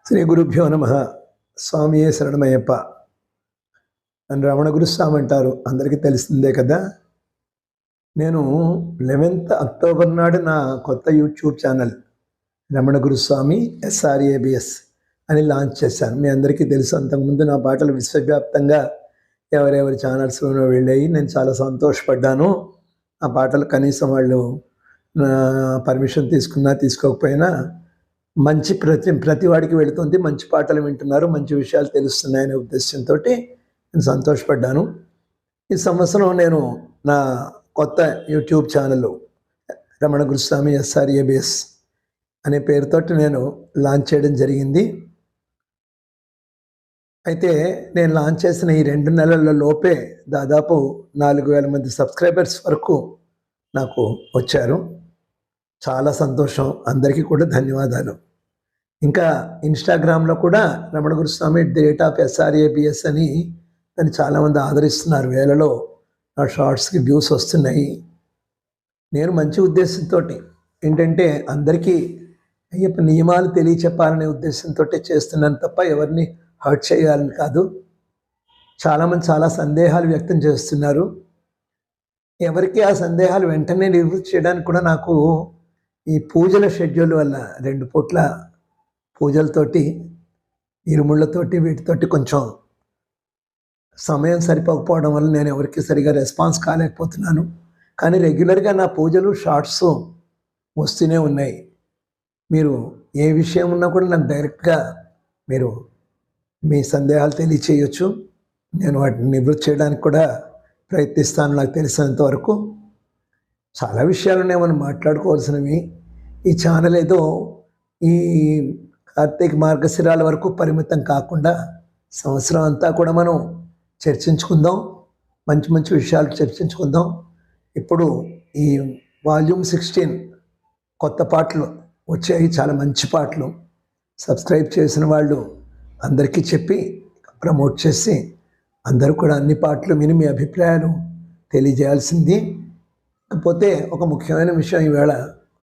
శ్రీ గురుభ్యో నమ. స్వామియే శరణమయ్యప్ప అని రమణ గురుస్వామి అంటారు, అందరికీ తెలిసిందే కదా. నేను 11th అక్టోబర్ నాడు నా కొత్త యూట్యూబ్ ఛానల్ రమణ గురుస్వామి SRABS అని లాంచ్ చేశాను. మీ అందరికీ తెలుసు, అంతకుముందు నా పాటలు విశ్వవ్యాప్తంగా ఎవరెవరి ఛానల్స్లోనో వెళ్ళాయి. నేను చాలా సంతోషపడ్డాను. ఆ పాటలు కనీసం వాళ్ళు పర్మిషన్ తీసుకున్నా తీసుకోకపోయినా మంచి ప్రతి వాడికి వెళుతుంది, మంచి పాటలు వింటున్నారు, మంచి విషయాలు తెలుస్తున్నాయనే ఉద్దేశంతో నేను సంతోషపడ్డాను. ఈ సంవత్సరం నేను నా కొత్త యూట్యూబ్ ఛానల్ రమణ గురుస్వామి SRABS అనే పేరుతోటి నేను లాంచ్ చేయడం జరిగింది. అయితే నేను లాంచ్ చేసిన ఈ 2 నెలల లోపే దాదాపు 4,000 మంది సబ్స్క్రైబర్స్ వరకు నాకు వచ్చారు. చాలా సంతోషం, అందరికీ కూడా ధన్యవాదాలు. ఇంకా ఇన్స్టాగ్రామ్లో కూడా రమణ గురుస్వామి @SRABS అని దాన్ని చాలామంది ఆదరిస్తున్నారు. వేలలో నా షార్ట్స్కి వ్యూస్ వస్తున్నాయి. నేను మంచి ఉద్దేశంతో ఏంటంటే అందరికీ అయ్యప్ప నియమాలు తెలియచెప్పాలనే ఉద్దేశంతో చేస్తున్నాను తప్ప ఎవరిని హర్ట్ చేయాలని కాదు. చాలామంది చాలా సందేహాలు వ్యక్తం చేస్తున్నారు. ఎవరికి ఆ సందేహాలు వెంటనే నివృత్తి చేయడానికి కూడా నాకు ఈ పూజల షెడ్యూల్ వల్ల 2 పూట్ల పూజలతోటి, ఇరుముళ్ళతోటి, వీటితోటి కొంచెం సమయం సరిపోకపోవడం వల్ల నేను ఎవరికి సరిగా రెస్పాన్స్ కాలేకపోతున్నాను. కానీ రెగ్యులర్గా నా పూజలు షార్ట్స్ వస్తూనే ఉన్నాయి. మీరు ఏ విషయం ఉన్నా కూడా నాకు డైరెక్ట్గా మీరు మీ సందేహాలు తెలియచేయచ్చు. నేను వాటిని నివృత్తి చేయడానికి కూడా ప్రయత్నిస్తాను. నాకు తెలిసినంత వరకు చాలా విషయాలు ఉన్నాయి మనం మాట్లాడుకోవాల్సినవి. ఈ ఛానల్ ఏదో ఈ కార్తీక మార్గశిరాల వరకు పరిమితం కాకుండా సంవత్సరం అంతా కూడా మనం చర్చించుకుందాం, మంచి మంచి విషయాలు చర్చించుకుందాం. ఇప్పుడు ఈ వాల్యూమ్ 16 కొత్త పాటలు వచ్చాయి, చాలా మంచి పాటలు. సబ్స్క్రైబ్ చేసిన వాళ్ళు అందరికీ చెప్పి ప్రమోట్ చేసి అందరూ కూడా అన్ని పాటలు విని మీ అభిప్రాయాలు తెలియజేయాల్సింది. కాకపోతే ఒక ముఖ్యమైన విషయం, ఈవేళ